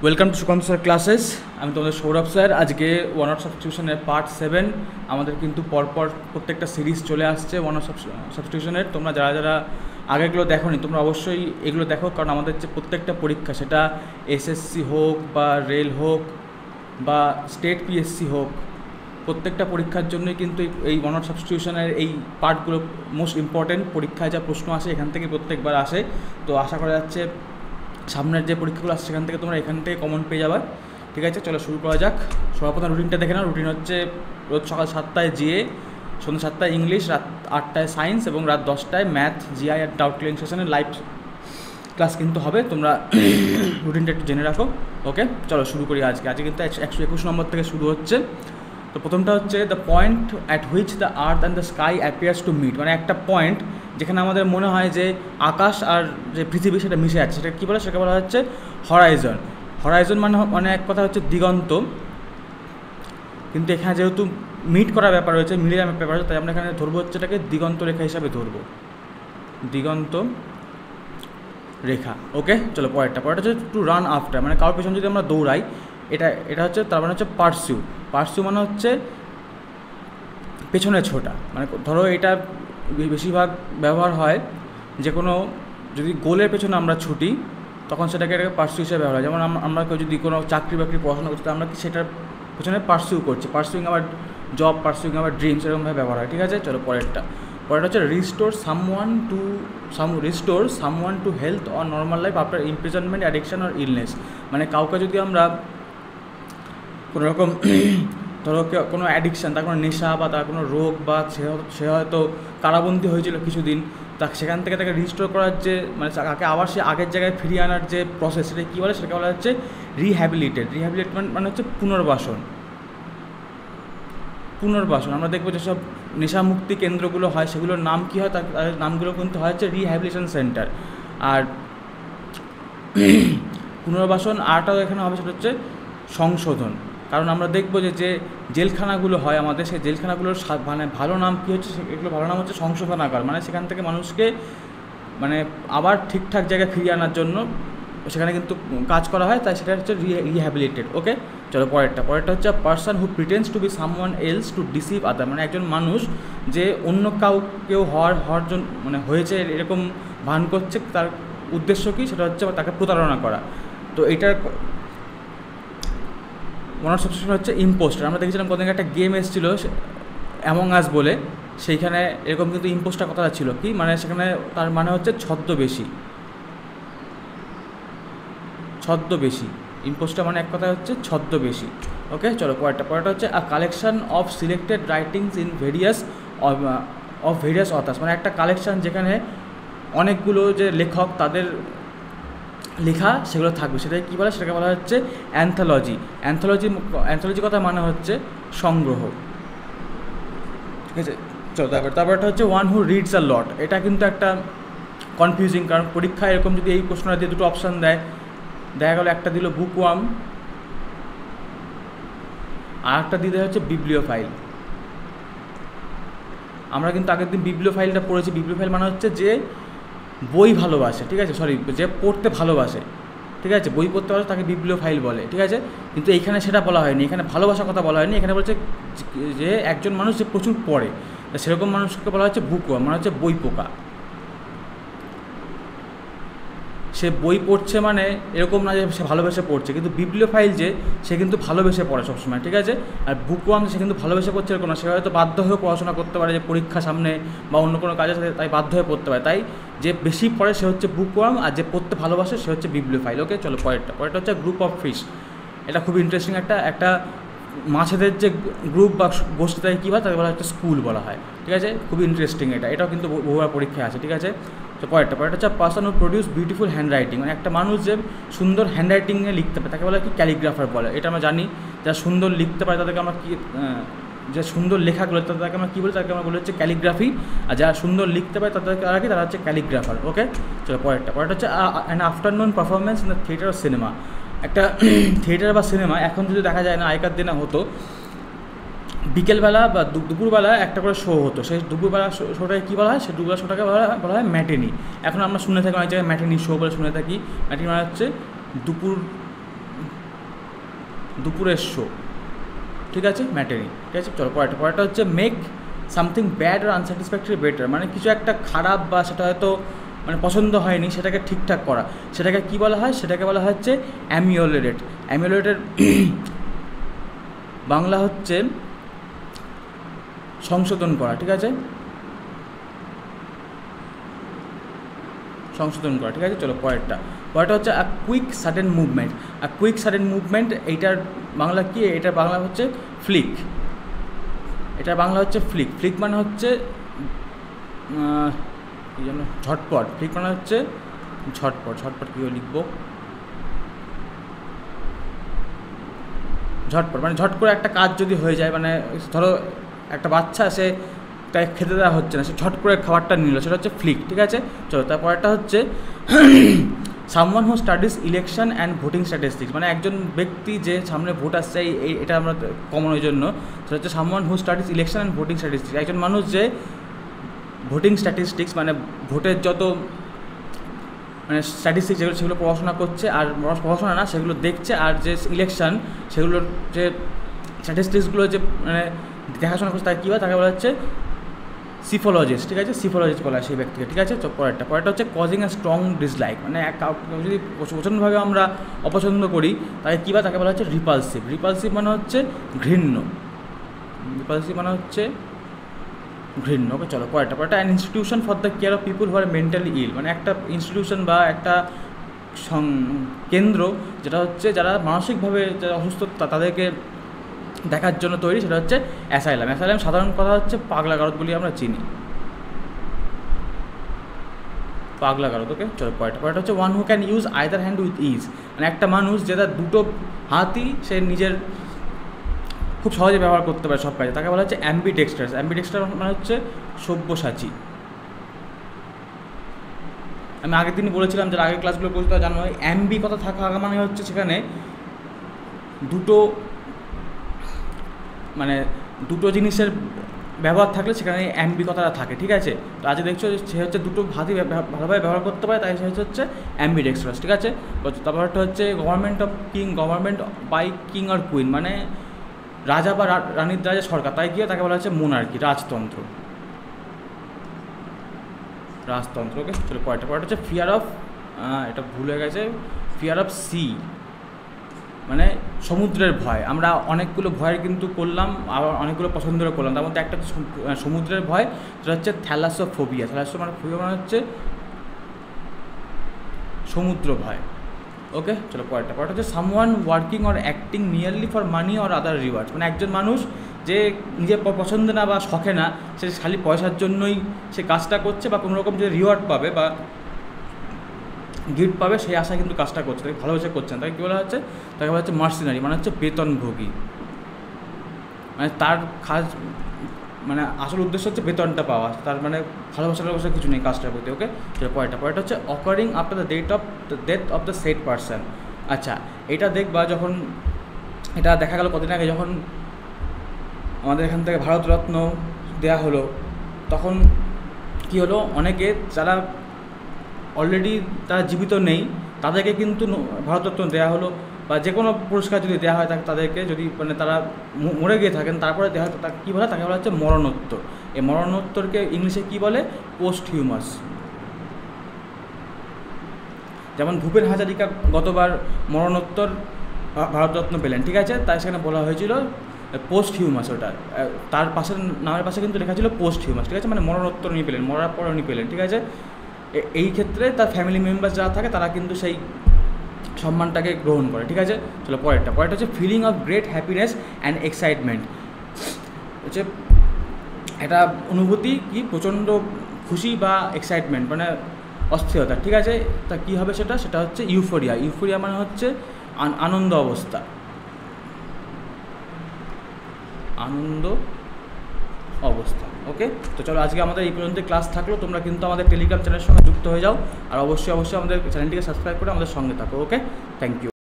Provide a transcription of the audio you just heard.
Welcome to Sukanta sir classes. আমি তোমাদের Sourav sir. আজকে ওয়ান অফ সাবস্টিটিউশনের পার্ট 7 আমাদের কিন্তু পরপর প্রত্যেকটা সিরিজ চলে আসছে ওয়ান অফ সাবস্টিটিউশনের। তোমরা যারা যারা আগেগুলো দেখোনি তোমরা অবশ্যই এগুলো দেখো, কারণ আমাদের যে প্রত্যেকটা পরীক্ষা, সেটা এসএসসি হোক বা রেল হোক বা স্টেট পিএসসি হোক, প্রত্যেকটা পরীক্ষার জন্যই কিন্তু এই ওয়ান অফ সাবস্টিটিউশনের এই পার্টগুলো মোস্ট ইম্পর্টেন্ট। পরীক্ষায় যা প্রশ্ন আসে এখান থেকে প্রত্যেকবার আসে, তো আশা করা যাচ্ছে সামনের যে পরীক্ষাগুলো আসছে সেখান থেকে তোমরা এখান থেকে কমন পেয়ে যাবে। ঠিক আছে, চলো শুরু করা যাক। সর্বপ্রথম রুটিনটা দেখে নাও। রুটিন হচ্ছে রোজ সকাল 7টায় জিএ, সন্ধ্যা 7টায় ইংলিশ, রাত 8টায় সায়েন্স এবং রাত 10টায় ম্যাথ, জিআই আর ডাউট ক্লিয়ারিং সেশনের লাইভ ক্লাস কিন্তু হবে। তোমরা রুটিনটা একটু জেনে রাখো। ওকে, চলো শুরু করি। আজকে কিন্তু 121 নম্বর থেকে শুরু হচ্ছে। তো প্রথমটা হচ্ছে the point at which the earth and the sky appears to meet, মানে একটা পয়েন্ট যেখানে আমাদের মনে হয় যে আকাশ আর যে পৃথিবী সেটা মিশে যাচ্ছে, সেটা কী বলে? সেটা বলা হচ্ছে হরাইজন। হরাইজন মানে এক কথা হচ্ছে দিগন্ত, কিন্তু এখানে যেহেতু মিট করার ব্যাপার রয়েছে, মিলে যাওয়ার ব্যাপার রয়েছে, তাই আমরা এখানে ধরবো হচ্ছে এটাকে দিগন্ত রেখা হিসাবে ধরবো, দিগন্ত রেখা। ওকে, চলো পরেরটা হচ্ছে টু রান আফটার, মানে কারোর পেছনে যদি আমরা দৌড়াই, এটা হচ্ছে তার মানে হচ্ছে পার্সিউ। পার্সিউ মানে হচ্ছে পেছনে ছোটা। মানে ধরো এটা বেশিরভাগ ব্যবহার হয় যে কোনো যদি গোলের পেছনে আমরা ছুটি, তখন সেটাকে পার্সিউ হিসেবে ব্যবহার হয়। যেমন আমরা কেউ যদি কোনো চাকরি বাকরি পড়াশোনা করতে, আমরা কি সেটার পেছনে পার্সিউ করছি, পার্সিউইং আবার জব, পার্সিউইং আবার ড্রিমস, এরকমভাবে ব্যবহার হয়। ঠিক আছে, চলো পরেরটা হচ্ছে restore someone to health or normal life after imprisonment, addiction or illness. মানে কাউকে যদি আমরা কোনো রকম ধরো কোনো অ্যাডিকশান, তার কোনো নেশা বা তার কোনো রোগ, বা সে হয়তো কারাবন্দী হয়েছিল কিছুদিন, সেখান থেকে তাকে রিস্টোর করার যে মানে তাকে আবার সে আগের জায়গায় ফিরিয়ে আনার যে প্রসেস, সেটা কী বলে? সেটাকে বলা হচ্ছে রিহ্যাবিলিটেট মানে হচ্ছে পুনর্বাসন। আমরা দেখবো যেসব নেশামুক্তি কেন্দ্রগুলো হয় সেগুলোর নাম কী হয়? তাদের নামগুলো কিন্তু হয় হচ্ছে রিহ্যাবিলিটেশন সেন্টার। আর পুনর্বাসন আরটাও এখানে হবে, সেটা হচ্ছে সংশোধন। কারণ আমরা দেখবো যে জেলখানাগুলো হয় আমাদের, সেই জেলখানাগুলোর মানে ভালো নাম কী হচ্ছে? এগুলো ভালো নাম হচ্ছে সংশোধনাগার। মানে সেখান থেকে মানুষকে মানে আবার ঠিকঠাক জায়গায় ফিরিয়ে আনার জন্য সেখানে কিন্তু কাজ করা হয়, তাই সেটা হচ্ছে রিহ্যাবিলিটেড। ওকে, চলো পরেরটা হচ্ছে person who pretends to be someone else to deceive other, মানে একজন মানুষ যে অন্য কেউ হওয়ার জন্য মানে হয়েছে এরকম ভান করছে, তার উদ্দেশ্য কী? সেটা হচ্ছে তাকে প্রতারণা করা। তো এটার ওয়ান অফ সাবস্টিটিউশন হচ্ছে ইম্পোস্টার। আমরা দেখেছিলাম কদিন একটা গেম এসেছিলো অ্যামং আস বলে, সেইখানে এরকম কিন্তু ইম্পোস্টার কথাটা ছিল কি, মানে সেখানে তার মানে হচ্ছে ছদ্মবেশী। ইম্পোস্টার মানে এক কথা হচ্ছে ছদ্মবেশী। ওকে, চলো পরেরটা হচ্ছে a collection of selected writings in various authors, মানে একটা কালেকশান যেখানে অনেকগুলো যে লেখক তাদের লেখা সেগুলো থাকবে, সেটাকে কী বলে? সেটাকে বলা হচ্ছে অ্যান্থোলজি কথা মানে হচ্ছে সংগ্রহ। ঠিক আছে, চলো তারপরটা হচ্ছে ওয়ান হু রিডস আ লট। এটা কিন্তু একটা কনফিউজিং, কারণ পরীক্ষায় এরকম যদি এই প্রশ্নটা দিয়ে দুটো অপশান দেয়, দেখা গেলো একটা দিল বুকওয়ার্ম আর একটা দিতে হচ্ছে বিবলিওফাইল। আমরা কিন্তু আগের দিন বিবলিওফাইলটা পড়েছি। বিবলিওফাইল মানে হচ্ছে যে বই ভালোবাসে, ঠিক আছে, যে পড়তে ভালোবাসে, ঠিক আছে, বই পড়তে ভালোবাসে তাকে বিবলিওফাইল বলে। ঠিক আছে, কিন্তু এইখানে সেটা বলা হয়নি, এখানে ভালোবাসার কথা বলা হয়নি। এখানে বলছে যে একজন মানুষ যে প্রচুর পড়ে, সেরকম মানুষকে বলা হচ্ছে বুকওয়ার্ম, মানে হচ্ছে বই পোকা। সে বই পড়ছে মানে এরকম না যে সে ভালোবেসে পড়ছে, কিন্তু বিবলিওফাইল যে সে কিন্তু ভালোবেসে পড়ে সবসময়। ঠিক আছে, আর বুকওয়ার্ম সে কিন্তু ভালোবেসে পড়ছে এরকম না, সে হয়তো বাধ্য হয়ে পড়াশোনা করতে পারে, যে পরীক্ষা সামনে বা অন্য কোনো কাজের সাথে, তাই বাধ্য হয়ে পড়তে পারে। তাই যে বেশি পড়ে সে হচ্ছে বুকওয়ার্ম, আর যে পড়তে ভালোবাসে সে হচ্ছে বিবলিওফাইল। ওকে, চলো পরেরটা হচ্ছে গ্রুপ অফ ফিশ। এটা খুব ইন্টারেস্টিং একটা মাছেদের যে গ্রুপ বা গোষ্ঠী, তাই কী হয়? তাকে বলা হচ্ছে স্কুল বলা হয়। ঠিক আছে, খুবই ইন্টারেস্টিং এটাও কিন্তু বহুবার পরীক্ষায় আছে। ঠিক আছে, তো পরেরটা হচ্ছে পার্সন হু প্রডিউস বিউটিফুল হ্যান্ড রাইটিং, মানে একটা মানুষ যে সুন্দর হ্যান্ড রাইটিংয়ে লিখতে পারে তাকে বলা কি? ক্যালিগ্রাফার বলে। এটা আমরা জানি, যারা সুন্দর লিখতে পারে তাদেরকে আমরা কি, যে সুন্দর লেখাগুলো তাদেরকে আমরা কী বলি? তাদেরকে আমরা বলি হচ্ছে ক্যালিগ্রাফি। আর যারা সুন্দর লিখতে পারে তারা হচ্ছে ক্যালিগ্রাফার। ওকে, চলো পরেরটা হচ্ছে an afternoon performance in the theatre of cinema. একটা থিয়েটার বা সিনেমা এখন যদি দেখা যায় না, আগেকার দিনে হতো বিকেলবেলা বা দুপুরবেলা একটা করে শো হতো। সেই দুপুরবেলা শোটাকে কী বলা হয়? সেই দুপুরবেলা শোটাকে বলা হয় ম্যাটিনি। এখন আমরা শুনে থাকি অনেক জায়গায় ম্যাটিনি শো বলে শুনে থাকি। ম্যাটিনি মানে হচ্ছে দুপুর দুপুরের শো, ঠিক আছে, ম্যাটেনি, ঠিক আছে। চলো পরেরটা হচ্ছে মেক সামথিং ব্যাড আর আনস্যাটিসফ্যাক্টরি বেটার, মানে কিছু একটা খারাপ বা সেটা হয়তো মানে পছন্দ হয়নি সেটাকে ঠিকঠাক করা, সেটাকে কী বলা হয়, সেটাকে বলা হচ্ছে অ্যামিওলেটেড। অ্যামিওলেটেড বাংলা হচ্ছে সংশোধন করা, ঠিক আছে, সংশোধন করা, ঠিক আছে। চলো পরেরটা হচ্ছে আ কুইক সাডেন মুভমেন্ট। আ কুইক সাডেন মুভমেন্ট, এইটার বাংলা কি, এটার বাংলা হচ্ছে ফ্লিক। এটার বাংলা হচ্ছে ফ্লিক। ফ্লিক মানে হচ্ছে এই জন্য ঝটপট। ফ্লিক মানে হচ্ছে ঝটপট। ঝটপট কীভাবে লিখবো, ঝটপট মানে ঝট করে একটা কাজ যদি হয়ে যায়, মানে ধরো একটা বাচ্চা সে তাই খেতে দেওয়া হচ্ছে না, সে ঝট করে খাবারটা নিল, সেটা হচ্ছে ফ্লিক, ঠিক আছে। চলো তারপরটা হচ্ছে someone who studies election and voting statistics, মানে একজন ব্যক্তি যে সামনে ভোট আসছে, এটা আমরা কমন ওই জন্য, সেটা হচ্ছে someone who studies election and voting statistics. একজন মানুষ যে ভোটিং স্ট্যাটিস্টিক্স মানে ভোটের যত মানে স্ট্যাটিস্টিক্স যেগুলো সেগুলো পড়াশোনা করছে, আর পড়াশোনা না সেগুলো দেখছে, আর যে ইলেকশন সেগুলোর যে স্ট্যাটিস্টিক্সগুলো যে মানে দেখাশোনা করছে তাকে কী হয়, তাকে বলা হচ্ছে সিফোলজিস্ট, ঠিক আছে, সিফোলজিস্ট বলা হয় সেই ব্যক্তিকে, ঠিক আছে। পরেরটা হচ্ছে কজিং এ স্ট্রং ডিসলাইক, মানে যদি প্রচণ্ডভাবে আমরা অপছন্দ করি তাকে কী হয়, তাকে বলা হচ্ছে রিপালসিভ। রিপালসিভ মানে হচ্ছে ঘৃণ্য, রিপালসিভ মানে হচ্ছে ঘৃণ্য। ওকে চলো পরেরটা an institution for the care of people who are mentally ill, মানে একটা ইনস্টিটিউশন বা একটা কেন্দ্র যেটা হচ্ছে যারা মানসিকভাবে যারা অসুস্থ তাদেরকে দেখার জন্য তৈরি, সেটা হচ্ছে অ্যাসাইলাম। অ্যাসাইলাম সাধারণ কথা হচ্ছে পাগলাগারদ বলি আমরা চিনি, পাগলাগারদ। ওকে চলো পরেরটা হচ্ছে one who can use either hand with is, মানে একটা মানুষ যেটা দুটো হাতই সে নিজের খুব সহজে ব্যবহার করতে পারে সব কাজে, তাকে বলা হচ্ছে অ্যাম্বিডেক্সট্রাস। অ্যাম্বিডেক্সট্রাস মানে হচ্ছে সব্যসাচী। আমি আগের দিনই বলেছিলাম, যারা আগের ক্লাসগুলো বলতে জানো, অ্যাম্বি কথা থাকা মানে হচ্ছে সেখানে দুটো মানে দুটো জিনিসের ব্যবহার থাকলে সেখানে অ্যাম্বি কথাটা থাকে, ঠিক আছে। তো আজ দেখছো সে হচ্ছে দুটো হাতই ভালোভাবে ব্যবহার করতে পারে, তাই সে হচ্ছে অ্যাম্বিডেক্সট্রাস, ঠিক আছে। তারপরটা হচ্ছে government of king, government by king আর কুইন, মানে রাজা বা রানীর দ্বারা সরকার, তাই গিয়ে তাকে বলা হচ্ছে মোনার্কি, রাজতন্ত্র, রাজতন্ত্র। ওকে চলো পরেরটা হচ্ছে ফিয়ার অফ, এটা ভুল হয়ে গেছে, ফিয়ার অফ সি মানে সমুদ্রের ভয়। আমরা অনেকগুলো ভয়ের কিন্তু করলাম, আবার অনেকগুলো পছন্দেরও করলাম, তার মধ্যে একটা সমুদ্রের ভয়, সেটা হচ্ছে থ্যালাসোফোবিয়া। থ্যালাসো মানে ফোবিয়া মানে হচ্ছে সমুদ্র ভয়। ওকে চলো পরেরটা হচ্ছে someone working or acting nearly for money or other rewards, মানে একজন মানুষ যে নিজের পছন্দ না বা শখে না, সে খালি পয়সার জন্যই সে কাজটা করছে, বা কোনো রকম যে রিওয়ার্ড পাবে বা গিফট পাবে সেই আশায় কিন্তু কাজটা করছে, তাকে ভালোবেসে করছেন, তাকে কী বলা হচ্ছে, তাকে বলা হচ্ছে মার্সিনারি, মানে হচ্ছে বেতনভোগী। মানে তার কাজ মানে আসল উদ্দেশ্য হচ্ছে বেতনটা পাওয়া, তার মানে ভালোবাসা কিছু নেই কাজটার প্রতি। ওকে পরেরটা হচ্ছে occurring after the death of the shed person. আচ্ছা এটা দেখবা যখন এটা দেখা গেল কদিন আগে, যখন আমাদের এখান থেকে ভারতরত্ন দেয়া হলো, তখন কি হলো, অনেকে যারা অলরেডি তারা জীবিত নেই তাদেরকে কিন্তু ভারতরত্ন দেওয়া হলো, বা যে কোনো পুরস্কার যদি দেওয়া হয় তাদেরকে, যদি মানে তারা মরে গিয়ে থাকেন তারপরে দেওয়া হয়, তাকে কী বলে, তাকে বলা হচ্ছে মরণোত্তর। এই মরণোত্তরকে ইংলিশে কী বলে, পোস্ট হিউমাস। যেমন ভূপেন হাজারিকা গতবার মরণোত্তর ভারতরত্ন পেলেন, ঠিক আছে, তাই সেখানে বলা হয়েছিল পোস্ট হিউমাস। ওটা তার পাশের নামের পাশে কিন্তু লেখা ছিল পোস্ট হিউমাস, ঠিক আছে, মানে মরণোত্তর উনি পেলেন, মরার পর উনি পেলেন, ঠিক আছে। এই ক্ষেত্রে তার ফ্যামিলি মেম্বার যারা থাকে তারা কিন্তু সেই সম্মানটাকে গ্রহণ করে, ঠিক আছে। চলো পরেরটা হচ্ছে feeling of great happiness and excitement, হচ্ছে একটা অনুভূতি কি প্রচণ্ড খুশি বা এক্সাইটমেন্ট মানে অস্থিরতা, ঠিক আছে। তা কী হবে সেটা হচ্ছে ইউফোরিয়া। ইউফোরিয়া মানে হচ্ছে আনন্দ অবস্থা, আনন্দ অবস্থা। ওকে তো চলো আজকে আমাদের এই পর্যন্ত ক্লাস থাকলো, তোমরা কিন্তু আমাদের টেলিগ্রাম চ্যানেলের সঙ্গে যুক্ত হয়ে যাও, আর অবশ্যই আমাদের চ্যানেলটিকে সাবস্ক্রাইব করে আমাদের সঙ্গে থাকো। Okay thank you.